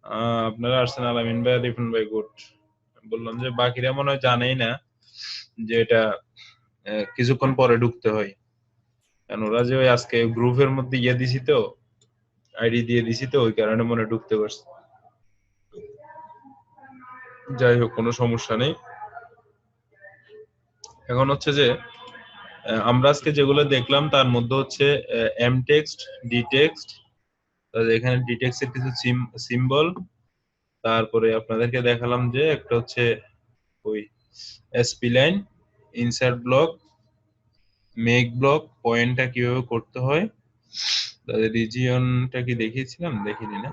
আপনারা আসছেন আলামিন ভাই, রিফন ভাই, গুড। বললাম যে বাকিরা মনে হয় জানেই না যে এটা কিছুক্ষণ পরে ঢুকতে হয়, কারণ ওরা যে ওই আজকে গ্রুপের মধ্যে ইয়ে দিছি তো, আইডি দিয়ে দিছি তো, ওই কারণে মনে হয় ঢুকতে পারছে। যাই হোক, কোনো সমস্যা নেই। এখন হচ্ছে যে আমরা আজকে যেগুলো দেখলাম তার মধ্যে হচ্ছে এম টেক্সট, ডি টেক্সট, এখানে ডি টেক্সটের কিছু সিম্বল, তারপরে আপনাদেরকে দেখালাম যে একটা হচ্ছে ওই SP line, insert block, make block, পয়েন্টটা কিভাবে করতে হয়, তাদের রিজিয়নটা কি দেখিয়েছিলাম, দেখিনি না।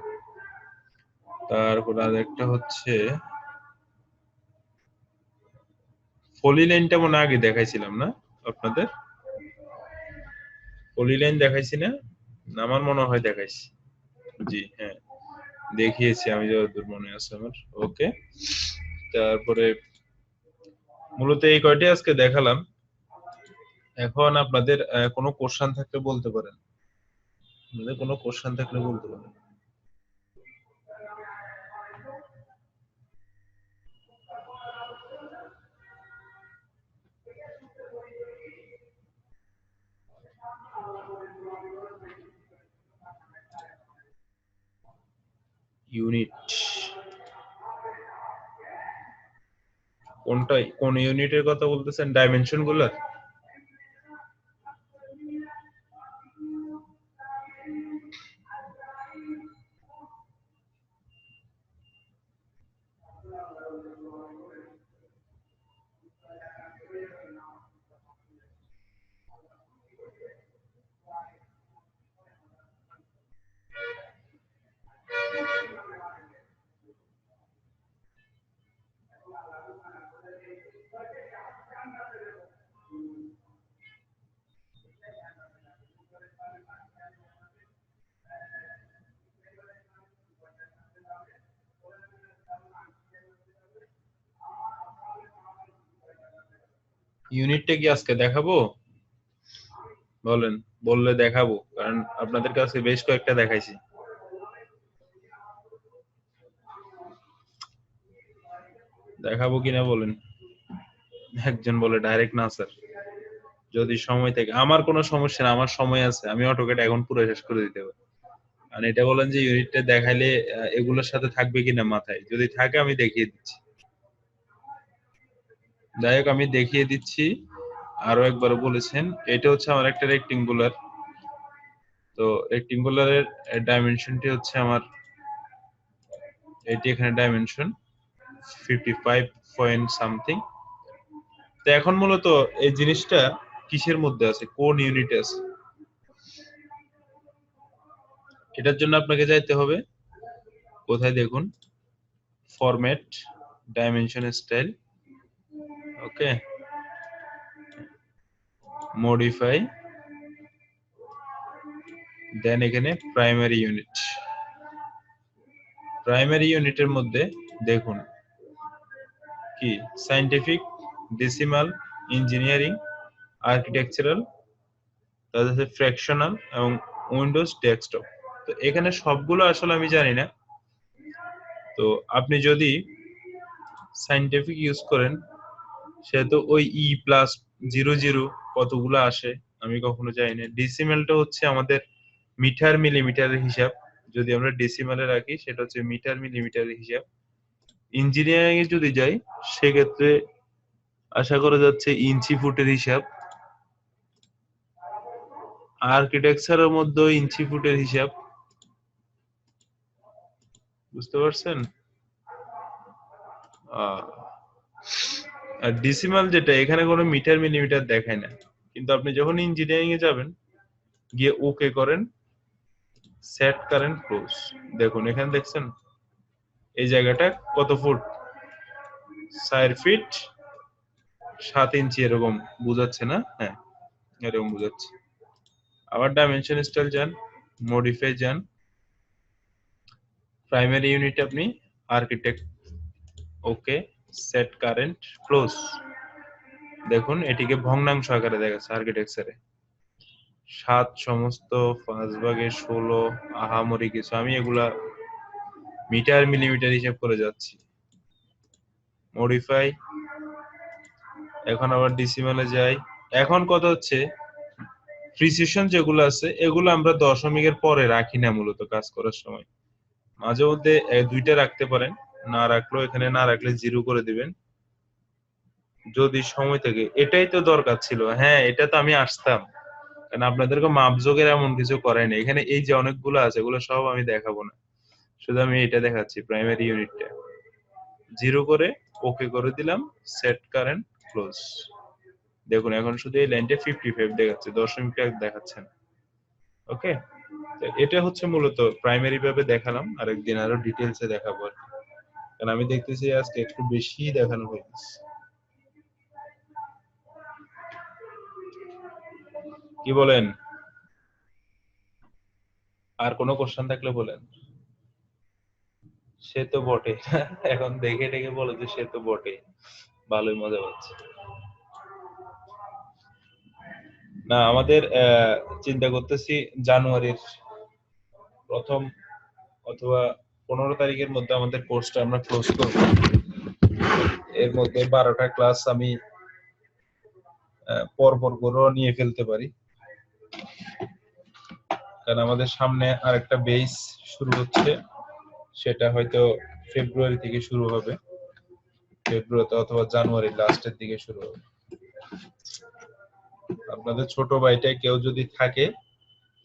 তারপর আর একটা হচ্ছে পলি লাইনটা মনে আগে দেখাইছিলাম না আপনাদের? পলি লাইন দেখাইছি না? আমার মনে হয় দেখাইছি। জি হ্যাঁ, দেখিয়েছি আমি যতদূর মনে আছে আমার। ওকে, তারপরে মূলত এই কয়টি আজকে দেখালাম। এখন আপনাদের কোনো কোশ্চেন থাকলে বলতে পারেন, আপনাদের কোনো কোশ্চেন থাকলে বলতে পারেন। ইউনিট কোনটা, কোন ইউনিটের কথা বলতেছেন? ডাইমেনশন গুলার? ইউনিটটা কি আজকে দেখাবো? বলেন, বললে দেখাবো, কারণ আপনাদের কাছে বেশ কয়েকটা দেখাইছি। দেখাবো কিনা বলেন। একজন বলে ডাইরেক্ট না স্যার, যদি সময় থাকে। আমার কোনো সমস্যা না, আমার সময় আছে, আমি অটোক্যাড এখন পুরো শেষ করে দিতে পারি। আর এটা বলেন যে ইউনিটটা দেখাইলে এগুলোর সাথে থাকবে কিনা মাথায়, যদি থাকে আমি দেখিয়ে দিচ্ছি। যাই হোক, আমি দেখিয়ে দিচ্ছি। আরো একবার বলেছেন, এটা হচ্ছে আমার একটা রেক্টেঙ্গুলার। তো রেক্টেঙ্গুলারের ডাইমেনশনটি হচ্ছে আমার এটি, এখানে ডাইমেনশন 55 পয়েন্ট সামথিং। তো এখন মূলত এই জিনিসটা কিসের মধ্যে আছে, কোন ইউনিটে আছে, এটার জন্য আপনাকে যাইতে হবে কোথায় দেখুন, ফরম্যাট, ডাইমেনশন স্টাইল, ওকে, মডিফাই, দেন এখানে প্রাইমারি ইউনিট। প্রাইমারি ইউনিটের মধ্যে দেখুন কি, সায়েন্টিফিক, ডেসিমাল, ইঞ্জিনিয়ারিং, আর্কিটেকচারাল, তাদের সাথে ফ্র্যাকশনাল এবং উইন্ডোজ ডেস্কটপ। তো এখানে সবগুলো আসলে আমি জানি না। তো আপনি যদি সায়েন্টিফিক ইউজ করেন, সেহেতু ওই E+00 কতগুলো আসে আমি কখনো জানি না। ডেসিমালটা হচ্ছে আমাদের মিটার মিলিমিটারের হিসাব, যদি আমরা ডেসিমালে রাখি সেটা হচ্ছে মিটার মিলিমিটারের হিসাব। ইঞ্জিনিয়ারিং এ যদি যাই সেক্ষেত্রে আশা করা যাচ্ছে ইঞ্চি ফুটের হিসাব। আর্কিটেকচারের মধ্যে ইঞ্চি ফুটের হিসাব, বুঝতে পারছেন? আর ডেসিমাল যেটা, এখানে কোনো মিটার মিলিমিটার দেখায় না। কিন্তু আপনি যখন ইঞ্জিনিয়ারিং এ যাবেন, গিয়ে ওকে করেন, সেট করেন, ক্লোজ, দেখুন এখানে দেখছেন এই জায়গাটা কত ফুট, 4 ফিট 7 ইঞ্চি, এরকম বুঝাচ্ছে না? হ্যাঁ, এরকম বুঝাচ্ছে। আবার ডাইমেনশন স্টাইল যান, মডিফাই যান, প্রাইমারি ইউনিট আপনি আর্কিটেক্ট, ওকে, সেট কারেন্ট, ক্লোজ। দেখুন এটিকে ভগ্নাংশ আকারে দেখাচ্ছে আর্কিটেকচারে, 7 সমস্ত 5 ভাগে 16, আহামরি কিছু, আমি এগুলা মিটার মিলিমিটার হিসাব করে যাচ্ছি। মডিফাই, এখন আবার ডিসিমালে যাই। এখন কত হচ্ছে, প্রিসিশন যেগুলো আছে এগুলো আমরা দশমিকের পরে রাখি না মূলত কাজ করার সময়। মাঝে মধ্যে দুইটা রাখতে পারেন, না রাখলেও এখানে না রাখলে জিরো করে দিবেন যদি সময় থাকে। এটাই তো দরকার ছিল। হ্যাঁ, এটা তো আমি আসতাম, কারণ আপনাদেরকে মাপজোগের এমন কিছু করাই না। এখানে এই যে অনেকগুলো আছে এগুলো সব আমি দেখাবো না, শুধু আমি এটা দেখাচ্ছি প্রাইমারি ইউনিটটা। জিরো করে ওকে করে দিলাম, সেট কারেন্ট ক্লোজ। দেখুন এখন শুধু এই লাইনটা 55 দেখাচ্ছে, দশমিকটা দেখাচ্ছে না। ওকে, এটা হচ্ছে মূলত প্রাইমারি ভাবে দেখালাম, আরেকদিন আরো ডিটেলসে দেখাবো আর কি। কারণ আমি দেখতেছি আজকে একটু বেশি দেখানো হয়েছে। কি বলেন? আর কোনো কোশ্চেন থাকলে বলেন। সে তো বটে। এখন দেখে দেখে বলো যে সে তো বটে, ভালোই মজা পাচ্ছে। না, আমাদের চিন্তা করতেছি জানুয়ারির প্রথম অথবা 15 তারিখের মধ্যে আমাদের কোর্সটা আমরা ক্লোজ করব। এর মধ্যে 12টা ক্লাস আমি পরপর করেও নিয়ে ফেলতে পারি, কারণ আমাদের সামনে আরেকটা বেস শুরু হচ্ছে, সেটা হয়তো ফেব্রুয়ারি থেকে শুরু হবে, ফেব্রুয়ারিতে অথবা জানুয়ারির লাস্টের দিকে শুরু হবে। আপনাদের ছোট ভাইটা কেউ যদি থাকে,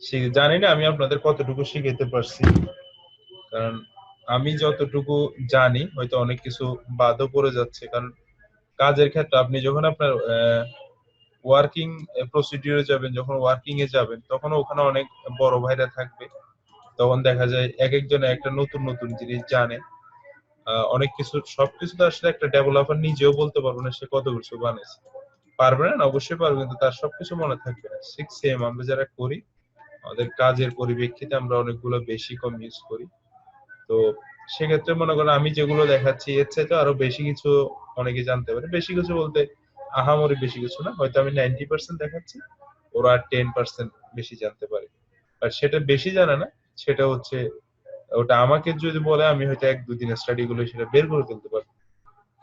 সে জানি না আমি আপনাদের কতটুকু শিখাতে পারছি, কারণ আমি যতটুকু জানি হয়তো অনেক কিছু বাদও পড়ে যাচ্ছে। কারণ কাজের ক্ষেত্রে আপনি যখন আপনার ওয়ার্কিং প্রসিডিউরে যাবেন, যখন ওয়ার্কিং এ যাবেন, তখন ওখানে অনেক বড় ভাইরা থাকবে। তখন দেখা যায় এক একজনে একটা নতুন নতুন জিনিস জানে। অনেক কিছু, সবকিছু তো আসলে একটা ডেভেলপার নিজেও বলতে পারবে না সে কত কিছু বানাইছে। পারবে না, অবশ্যই পারবে, কিন্তু তার সবকিছু মনে থাকবে না। ঠিক সেম আমরা যারা করি, আমাদের কাজের পরিপ্রেক্ষিতে আমরা অনেকগুলো বেশি কম ইউজ করি। তো সেক্ষেত্রে মনে করেন আমি যেগুলো দেখাচ্ছি এর চাইতে আরো বেশি কিছু অনেকে জানতে পারে। বেশি কিছু বলতে আহামরি বেশি কিছু না, হয়তো আমি 90% দেখাচ্ছি, ওরা 10% বেশি জানতে পারে। আর সেটা বেশি জানে না, সেটা হচ্ছে ওটা আমাকে যদি বলে আমি হয়তো 1-2 দিনের স্টাডি গুলো সেটা বের করে ফেলতে পারি,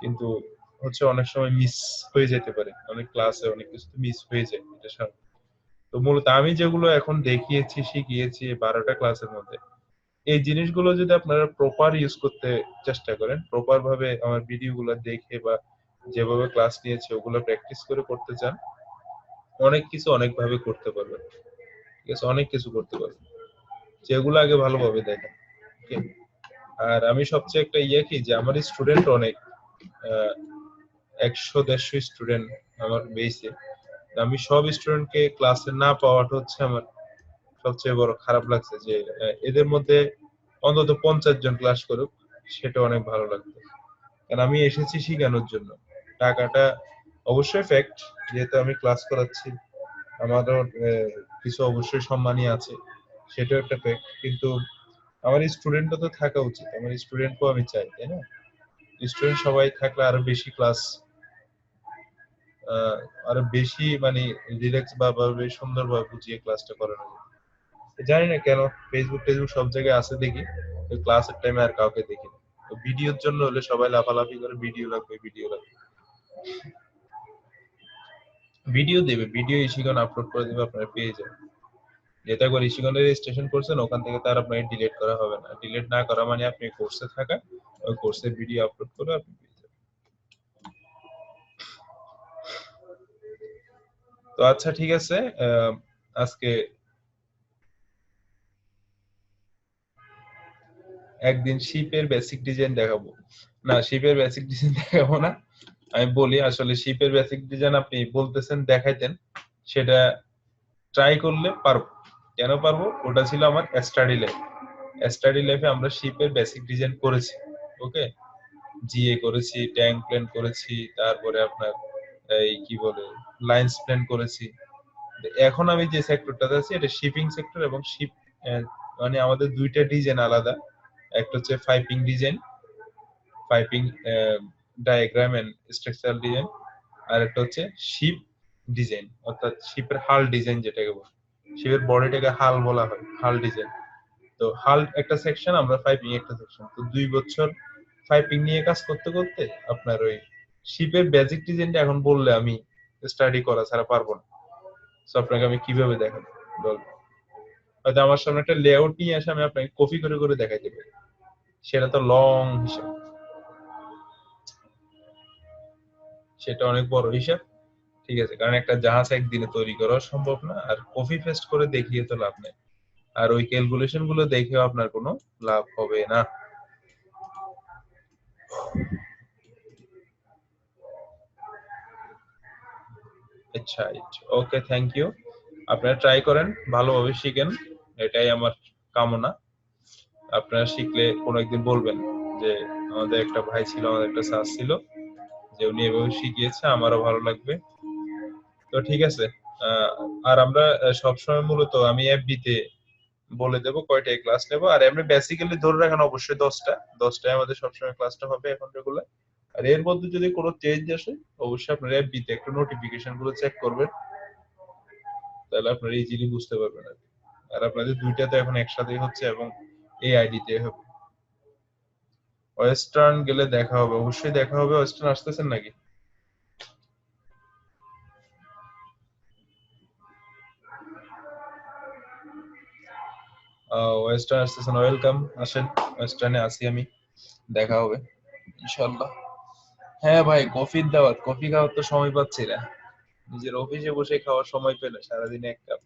কিন্তু হচ্ছে অনেক সময় মিস হয়ে যেতে পারে, অনেক ক্লাসে অনেক কিছু মিস হয়ে যায়, এটা স্বাভাবিক। তো মূলত আমি যেগুলো এখন দেখিয়েছি শিখিয়েছি 12টা ক্লাসের মধ্যে, এই জিনিসগুলো যদি আপনারা প্রপার ইউজ করতে চেষ্টা করেন, প্রপার ভাবে আমার ভিডিও গুলো দেখে বা যেভাবে ক্লাস নিয়েছে ওগুলো প্র্যাকটিস করে করতে চান, অনেক কিছু অনেক ভাবে করতে পারবেন। ঠিক আছে, অনেক কিছু করতে পারবেন যেগুলো আগে ভালোভাবে দেখেন। Okay? আর আমি সবচেয়ে একটা ইয়ে কি, যে আমার স্টুডেন্ট অনেক, 100-150 স্টুডেন্ট আমার বেসে। আমি সব স্টুডেন্টকে ক্লাসে না পাওয়াটা হচ্ছে আমার সবচেয়ে বড় খারাপ লাগছে, যে এদের মধ্যে অন্তত 50 জন ক্লাস করুক, সেটা অনেক ভালো লাগতো। কারণ আমি এসেছি শিখানোর জন্য। টাকাটা অবশ্যই ফ্যাক্ট, যেহেতু আমি ক্লাস করাচ্ছি আমারও কিছু অবশ্যই সম্মানই আছে, সেটাও একটা ফ্যাক্ট। কিন্তু আমার স্টুডেন্টও তো থাকা উচিত, আমার স্টুডেন্টকেও আমি চাই, তাই না? স্টুডেন্ট সবাই থাকলে আরো বেশি ক্লাস, আরো বেশি মানে রিল্যাক্স বা সুন্দরভাবে বুঝিয়ে ক্লাসটা করানো যায়। জানি না কেন ফেসবুক টেসবুক সব জায়গায় আছে দেখি, ক্লাসের টাইমে আর কাউকে দেখি না। ভিডিওর জন্য হলে সবাই লাফালাফি করে, ভিডিও লাগবে ভিডিও লাগবে, ভিডিও দেবে, ভিডিও ইশিগন আপলোড করে দেবে, আপনারা পেয়ে যাবেন। যেটা করে ইশিগনের রেজিস্ট্রেশন করছেন ওখান থেকে তার আপনাকে ডিলিট করা হবে না। ডিলিট না করা মানে আপনি কোর্সে থাকা, ওই কোর্সের ভিডিও আপলোড করে আপনি পেয়ে যাবেন। তো আচ্ছা ঠিক আছে, আজকে একদিন শিপের বেসিক ডিজাইন দেখাবো। না, শিপের বেসিক ডিজাইন দেখাবো না। আমি বলি আসলে শিপের বেসিক ডিজাইন আপনি বলতেছেন দেখাইতেন, সেটা ট্রাই করলে পারবো। কেন পারবো? ওটা ছিল আমার স্টাডি লাইফ। স্টাডি লাইফে আমরা শিপের বেসিক ডিজাইন করেছি। ওকে, জিএ করেছি, ট্যাঙ্ক প্ল্যান করেছি, তারপরে আপনার এই কি বলে লাইন্স প্ল্যান করেছি। এখন আমি যে সেক্টরটাতে আছি এটা শিপিং সেক্টর, এবং শিপ মানে আমাদের দুইটা ডিজাইন আলাদা। একটা হচ্ছে piping design, piping diagram and structural design, আর একটা হচ্ছে শিপ ডিজাইন, অর্থাৎ শিপের হাল ডিজাইন যেটাকে বলে। শিপের বডিটাকে হাল বলা হয়, হাল ডিজাইন। তো হাল একটা সেকশন, আমরা পাইপিং একটা সেকশন, তো 2 বছর পাইপিং নিয়ে কাজ করতে করতে আপনার ওই শিপের বেসিক ডিজাইনটা এখন বললে আমি স্টাডি করা ছাড়া পারবো না। তো আপনাকে আমি কিভাবে দেখাবো বলবো, হয়তো আমার সামনে একটা লেআউট নিয়ে আসে আমি আপনাকে কপি করে করে দেখাইতে পারি, সেটা তো লং হিসাব, সেটা অনেক বড় হিসাব। ঠিক আছে, কারণ একটা জাহাজ একদিনে তৈরি করা সম্ভব না, আর কপি পেস্ট করে দেখিয়ে তো লাভ নেই, আর ওই ক্যালকুলেশন গুলো দেখেও আপনার কোনো লাভ হবে না। আচ্ছা, ওকে, থ্যাংক ইউ। আপনারা ট্রাই করেন, ভালোভাবে শিখেন, এটাই আমার কামনা। আপনারা শিখলে কোনো একদিন বলবেন যে আমাদের একটা ভাই ছিল, আমাদের একটা স্যার ছিল, যে উনি এভাবে শিখিয়েছে, আমারও ভালো লাগবে। তো ঠিক আছে। আহ, আর আমরা সবসময় মূলত আমি এফবি তে বলে দেবো কয়টায় ক্লাস নেবো, আর এমনি বেসিক্যালি ধরে রাখেন অবশ্যই 10টায় আমাদের সবসময় ক্লাসটা হবে এখন রেগুলার। আর এর মধ্যে যদি কোনো চেঞ্জ আসে, অবশ্যই আপনারা এফবি তে একটু নোটিফিকেশন গুলো চেক করবেন, তাহলে আপনারা ইজিলি বুঝতে পারবেন আর কি। আর আপনাদের দুইটা তো এখন একসাথেই হচ্ছে, এবং এই আইডি তে হবে। ওয়েস্টার্ন গেলে দেখা হবে, অবশ্যই দেখা হবে। ওয়েস্টার্ন আসতেছেন নাকি? ওয়েস্টার্ন আসতেছেন, ওয়েলকাম, আসেন। ওয়েস্টার্নে আসি আমি, দেখা হবে ইনশাল্লাহ। হ্যাঁ ভাই, কফির দাওয়াত, কফি খাওয়ার তো সময় পাচ্ছি না, নিজের অফিসে বসে খাওয়ার সময় পেলে সারাদিনে 1 কাপ।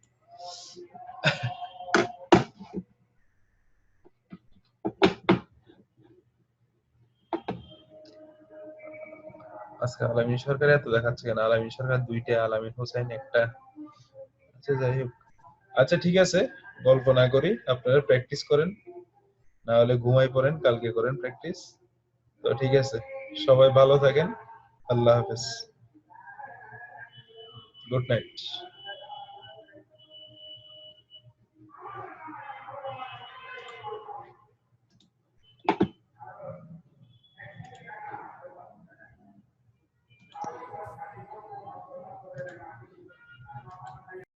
আজকে আলামিন সরকার এত দেখাচ্ছে কেন? আলামিন সরকার 2টা, আলামিন হোসেন একটা। আচ্ছা, যাই হোক। আচ্ছা, ঠিক আছে, গল্প না করি, আপনারা প্র্যাকটিস করেন, না হলে ঘুমাই পড়েন, কালকে করেন প্র্যাকটিস। তো ঠিক আছে, সবাই ভালো থাকেন, আল্লাহ হাফেজ, গুড নাইট।